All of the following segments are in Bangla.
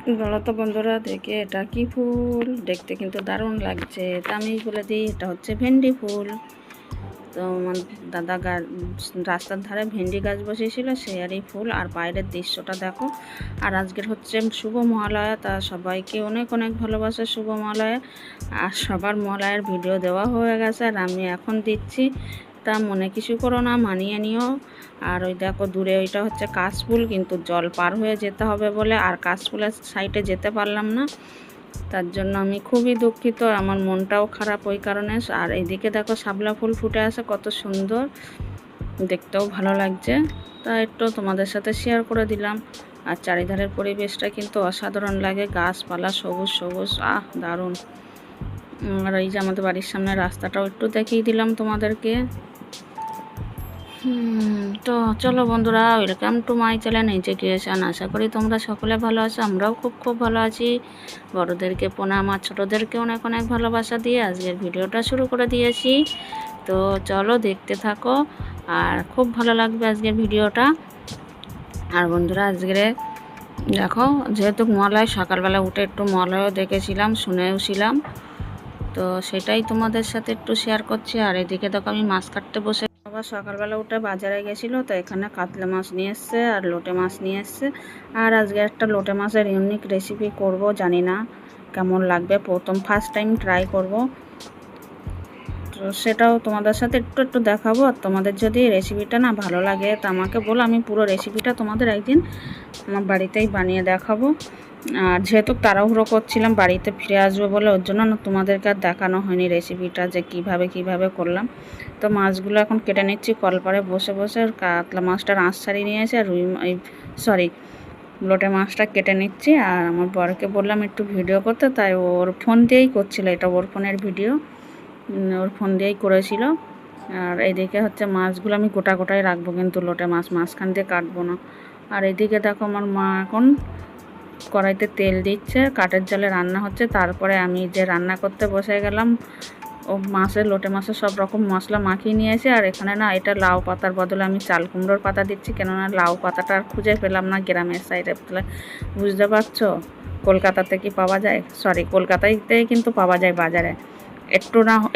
বলো তো বন্ধুরা, দেখে এটা কি ফুল? দেখতে কিন্তু দারুণ লাগছে। তা আমি বলে দিই, এটা হচ্ছে ভেন্ডি ফুল। তো আমার দাদা রাস্তার ধারে ভেন্ডি গাছ বসিয়েছিল, সেই ফুল। আর বাইরের দৃশ্যটা দেখো। আর আজকের হচ্ছে শুভ মহালয়া, তা সবাইকে অনেক অনেক ভালোবাসা শুভ মহালয়া। আর সবার মহালয়ার ভিডিও দেওয়া হয়ে গেছে, আর আমি এখন দিচ্ছি। তা মনে কিছু করো না, মানিয়ে নিও। আর ওই দেখো দূরে ওইটা হচ্ছে কাশফুল, কিন্তু জল পার হয়ে যেতে হবে বলে আর কাশফুলের সাইডে যেতে পারলাম না। তার জন্য আমি খুবই দুঃখিত, আমার মনটাও খারাপ ওই কারণে। আর এইদিকে দেখো শাপলা ফুল ফুটে আছে, কত সুন্দর, দেখতেও ভালো লাগছে। তা একটু তোমাদের সাথে শেয়ার করে দিলাম। আর চারিধারের পরিবেশটা কিন্তু অসাধারণ লাগে, গাছপালা সবুজ সবুজ, দারুণ। আর এই যে আমাদের বাড়ির সামনে রাস্তাটাও একটু দেখিয়ে দিলাম তোমাদেরকে। তো চলো বন্ধুরা, ওয়েলকাম টু মাই চ্যানেল নিজে ক্রিয়েশন। আশা করি তোমরা সকলে ভালো আছো, আমরাও খুব খুব ভালো আছি। বড়োদেরকে প্রণাম আর ছোটোদেরকে অনেক অনেক ভালোবাসা দিয়ে আজকের ভিডিওটা শুরু করে দিয়েছি। তো চলো দেখতে থাকো, আর খুব ভালো লাগবে আজকের ভিডিওটা। আর বন্ধুরা, আজকের দেখো, যেহেতু মহালয়, সকালবেলা উঠে একটু মহালয়ও দেখেছিলাম, শুনেওছিলাম। তো সেটাই তোমাদের সাথে একটু শেয়ার করছি। আর এদিকে দেখো আমি মাছ কাটতে বসে, আবার সকালবেলা উঠে বাজারে গেছিলো, তো এখানে কাতলা মাছ নিয়ে এসছে আর লোটে মাছ নিয়ে এসছে। আর আজকে একটা লোটে মাছের ইউনিক রেসিপি করব, জানি না কেমন লাগবে, ফার্স্ট টাইম ট্রাই করব। তো সেটাও তোমাদের সাথে একটু একটু দেখাবো। আর তোমাদের যদি রেসিপিটা না ভালো লাগে তো আমাকে বলো, আমি পুরো রেসিপিটা তোমাদের একদিন আমার বাড়িতেই বানিয়ে দেখাবো। আর যেহেতু তাড়াহুড়ো করছিলাম বাড়িতে ফিরে আসবো বলে, ওর জন্য না তোমাদেরকে আর দেখানো হয়নি রেসিপিটা যে কিভাবে করলাম। তো মাছগুলো এখন কেটে নিচ্ছি, কলপারে বসে বসে। কাতলা মাছটার আঁশ ছাড়িয়ে নিয়েছি, আর লোটে মাছটা কেটে নিচ্ছি। আর আমার বরকে বললাম একটু ভিডিও করতে, তাই ওর ফোন দিয়েই করছিল, এটা ওর ফোনের ভিডিও, ওর ফোন দিয়েই করেছিল। আর এইদিকে হচ্ছে মাছগুলো আমি গোটা গোটাই রাখবো, কিন্তু লোটে মাছ মাঝখান দিয়ে কাটবো না। আর এইদিকে দেখো আমার মা এখন কড়াইতে তেল দিচ্ছে, কাঠের জালে রান্না হচ্ছে। তারপরে আমি যে রান্না করতে বসে গেলাম, ও লোটে মাছের সব রকম মশলা মাখিয়ে নিয়েছে। আর এখানে না, এটা লাউ পাতার বদলে আমি চাল কুমড়োর পাতা দিচ্ছি, কেননা লাউ পাতাটা আর খুঁজে পেলাম না গ্রামের সাইডে। বুঝতে পারছো, কলকাতাতে কি পাওয়া যায়? কলকাতাতেই কিন্তু পাওয়া যায় বাজারে,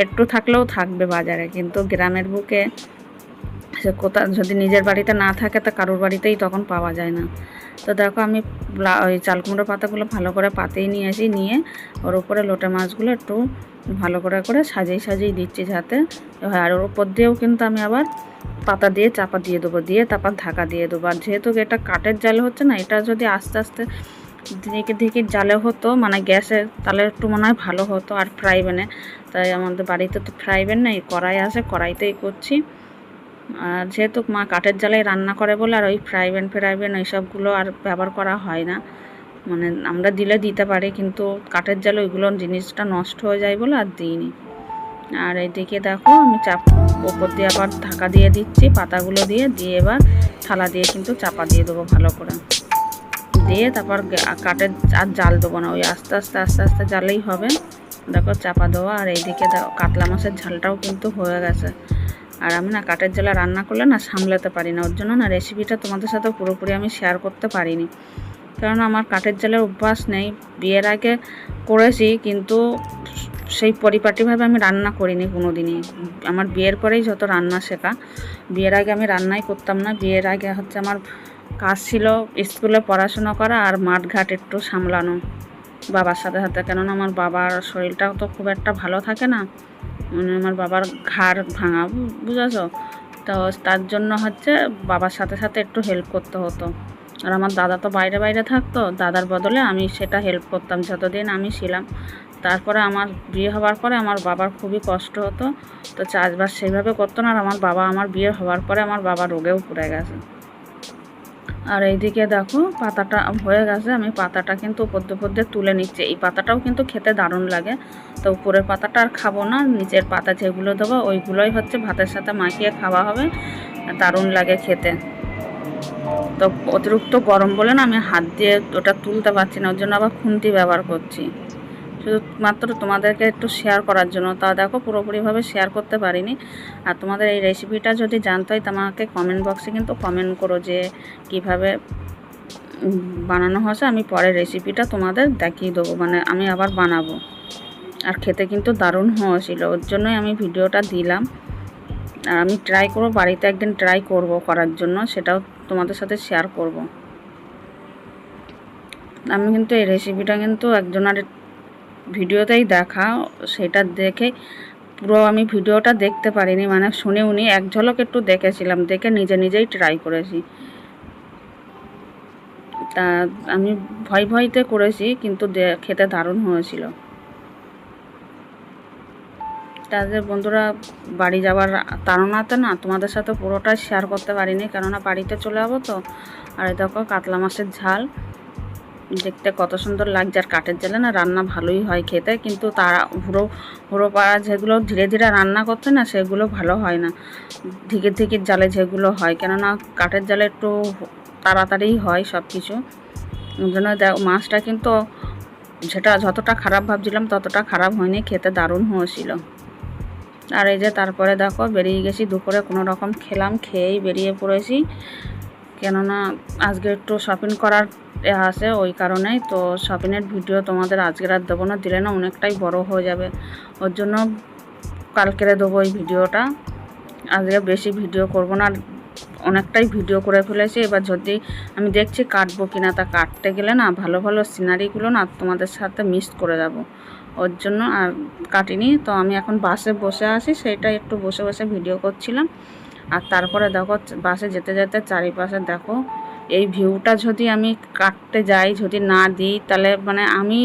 একটু থাকলেও থাকবে বাজারে, কিন্তু গ্রামের বুকে সে কোথা যদি নিজের বাড়িতে না থাকে তা কারোর বাড়িতেই তখন পাওয়া যায় না। তো দেখো আমি ওই চাল কুমড়োর পাতাগুলো ভালো করে পাতেই নিয়ে ওর উপরে লোটে মাছগুলো একটু ভালো করে সাজিয়ে দিচ্ছি যাতে হয়। আর ওর উপর দিয়েও কিন্তু আমি আবার পাতা দিয়ে চাপা দিয়ে দেবো, দিয়ে তারপর ঢাকা দিয়ে দেবো। আর যেহেতু এটা কাঠের জালে হচ্ছে না, এটা যদি আস্তে আস্তে ঢেকে জালে হতো, মানে গ্যাসে, তাহলে একটু মনে হয় ভালো হতো। আর ফ্রাই প্যানে, তাই আমাদের বাড়িতে তো ফ্রাই প্যান নেই, কড়াই আছে, কড়াইতেই করছি। আর যেহেতু মা কাঠের জালেই রান্না করে বলে, আর ওই ফ্রাই প্যান ওইসবগুলো আর ব্যবহার করা হয় না। মানে আমরা দিতে পারি, কিন্তু কাঠের জালে ওইগুলো জিনিসটা নষ্ট হয়ে যায় বলে আর দিইনি। আর এইদিকে দেখো আমি ওপর দিয়ে আবার ঢাকা দিয়ে দিচ্ছি পাতাগুলো দিয়ে এবার থালা দিয়ে কিন্তু চাপা দিয়ে দেবো ভালো করে, দিয়ে তারপর কাঠের আর জাল দেবো না, ওই আস্তে আস্তে জালেই হবে। দেখো চাপা দেওয়া। আর এইদিকে দেখো কাতলা মাছের ঝালটাও কিন্তু হয়ে গেছে। আর আমি না কাঠের জালে রান্না করলে না সামলাতে পারি না, ওর জন্য না রেসিপিটা তোমাদের সাথে পুরোপুরি আমি শেয়ার করতে পারিনি, কারণ আমার কাঠের জালের অভ্যাস নেই। বিয়ের আগে করেছি, কিন্তু সেই পরিপাটিভাবে আমি রান্না করিনি কোনো দিনই। আমার বিয়ের পরেই যত রান্না শেখা, বিয়ের আগে আমি রান্নাই করতাম না। বিয়ের আগে হচ্ছে আমার কাজ ছিল স্কুলে পড়াশোনা করা আর মাঠঘাট একটু সামলানো বাবার সাথে, কেননা আমার বাবার শরীরটাও তো খুব একটা ভালো থাকে না, মানে আমার বাবার ঘাড় ভাঙা, বুঝেছো? তো তার জন্য হচ্ছে বাবার সাথে একটু হেল্প করতে হতো। আর আমার দাদা তো বাইরে থাকতো, দাদার বদলে আমি সেটা হেল্প করতাম যতদিন আমি ছিলাম। তারপরে আমার বিয়ে হওয়ার পরে আমার বাবার খুবই কষ্ট হতো, তো চাষবাস সেইভাবে করতো না। আর আমার বিয়ে হওয়ার পরে আমার বাবা রোগেও পড়ে গেছে। আর এইদিকে দেখো পাতাটা হয়ে গেছে, আমি পাতাটা কিন্তু উপর দিয়ে তুলে নিচ্ছি। এই পাতাটাও কিন্তু খেতে দারুণ লাগে। তো উপরের পাতাটা আর খাবো না, নিচের পাতা যেগুলো দেবো ওইগুলোই হচ্ছে ভাতের সাথে মাখিয়ে খাওয়া হবে, দারুণ লাগে খেতে। তো অতিরিক্ত গরম বলে না আমি হাত দিয়ে ওটা তুলতে পারছি না, ওর জন্য আবার খুন্তি ব্যবহার করছি, শুধুমাত্র তোমাদেরকে একটু শেয়ার করার জন্য। তা দেখো পুরোপুরিভাবে শেয়ার করতে পারিনি। আর তোমাদের এই রেসিপিটা যদি জানতে হয় তো আমাকে কমেন্ট বক্সে কিন্তু কমেন্ট করো যে কিভাবে বানানো হয়েছে, আমি পরে রেসিপিটা তোমাদের দেখিয়ে দেবো, মানে আমি আবার বানাবো। আর খেতে কিন্তু দারুণ হয়েছিল, ওর জন্যই আমি ভিডিওটা দিলাম। আর আমি ট্রাই করবো, বাড়িতে একদিন ট্রাই করব করার জন্য, সেটাও তোমাদের সাথে শেয়ার করব। আমি কিন্তু এই রেসিপিটা কিন্তু একজনের ভিডিওতেই দেখা, সেটা দেখে পুরো আমি ভিডিওটা দেখতে পারিনি, মানে শুনে উনি এক ঝলক একটু দেখেছিলাম, দেখে নিজেই ট্রাই করেছি। তা আমি ভয়তে করেছি, কিন্তু খেতে দারুণ হয়েছিল। তাদের বন্ধুরা, বাড়ি যাওয়ার তাড়নাতে না তোমাদের সাথে পুরোটা শেয়ার করতে পারিনি, কেননা বাড়িতে চলে যাবো তো। আর দেখো কাতলা মাছের ঝাল দেখতে কত সুন্দর লাগছে, আর কাঠের জালে না রান্না ভালোই হয় খেতে, কিন্তু তারা হুড়ো পাড়া যেগুলো ধীরে ধীরে রান্না করতে না, সেগুলো ভালো হয় না। ধিকির জালে যেগুলো হয়, কেননা কাঠের জালে একটু তাড়াতাড়ি হয় সব কিছু। ওই জন্য মাছটা কিন্তু যতটা খারাপ ভাবছিলাম ততটা খারাপ হয়নি, খেতে দারুণ হয়েছিল। আর এই যে তারপরে দেখো বেরিয়ে গেছি, দুপুরে কোনো রকম খেলাম, খেয়েই বেরিয়ে পড়েছি, কেননা আজকে একটু শপিং করার আছে, ওই কারণেই। তো শপিংয়ের ভিডিও তোমাদের আজকের আর দেবো না, দিলে না অনেকটাই বড় হয়ে যাবে, ওর জন্য কালকেরে দেবো এই ভিডিওটা। আজকে বেশি ভিডিও করব না, অনেকটাই ভিডিও করে ফেলেছি। এবার যদি আমি দেখছি কাটবো কিনা, তা কাটতে গেলে না ভালো ভালো সিনারিগুলো না তোমাদের সাথে মিস করে যাব, ওর জন্য আর কাটিনি। তো আমি এখন বাসে বসে আছি, সেইটাই একটু বসে বসে ভিডিও করছিলাম। আর তারপরে দেখো বাসে যেতে যেতে চারিপাশে দেখো, এই ভিউটা যদি আমি কাটতে যাই, যদি না দিই, তাহলে মানে আমি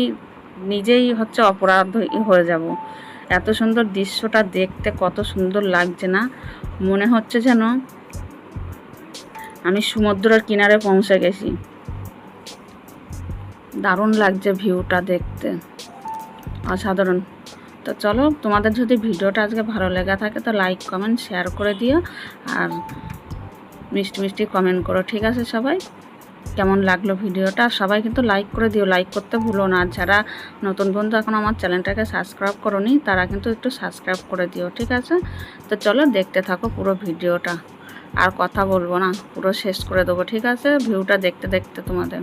নিজেই হচ্ছে অপরাধ হয়ে যাব। এত সুন্দর দৃশ্যটা দেখতে কত সুন্দর লাগছে না, মনে হচ্ছে যেন আমি সমুদ্রের কিনারে পৌঁছে গেছি। দারুণ লাগছে ভিউটা দেখতে, অসাধারণ। তো চলো, তোমাদের যদি ভিডিওটা আজকে ভালো লেগে থাকে তো লাইক কমেন্ট শেয়ার করে দিও, আর মিষ্টি মিষ্টি কমেন্ট করো, ঠিক আছে সবাই? কেমন লাগলো ভিডিওটা সবাই কিন্তু লাইক করে দিও, লাইক করতে ভুলো না। আর যারা নতুন বন্ধু এখন আমার চ্যানেলটাকে সাবস্ক্রাইব করোনি, তারা কিন্তু একটু সাবস্ক্রাইব করে দিও, ঠিক আছে? তো চলো দেখতে থাকো পুরো ভিডিওটা, আর কথা বলবো না, পুরো শেষ করে দেবো, ঠিক আছে? ভিউটা দেখতে দেখতে তোমাদের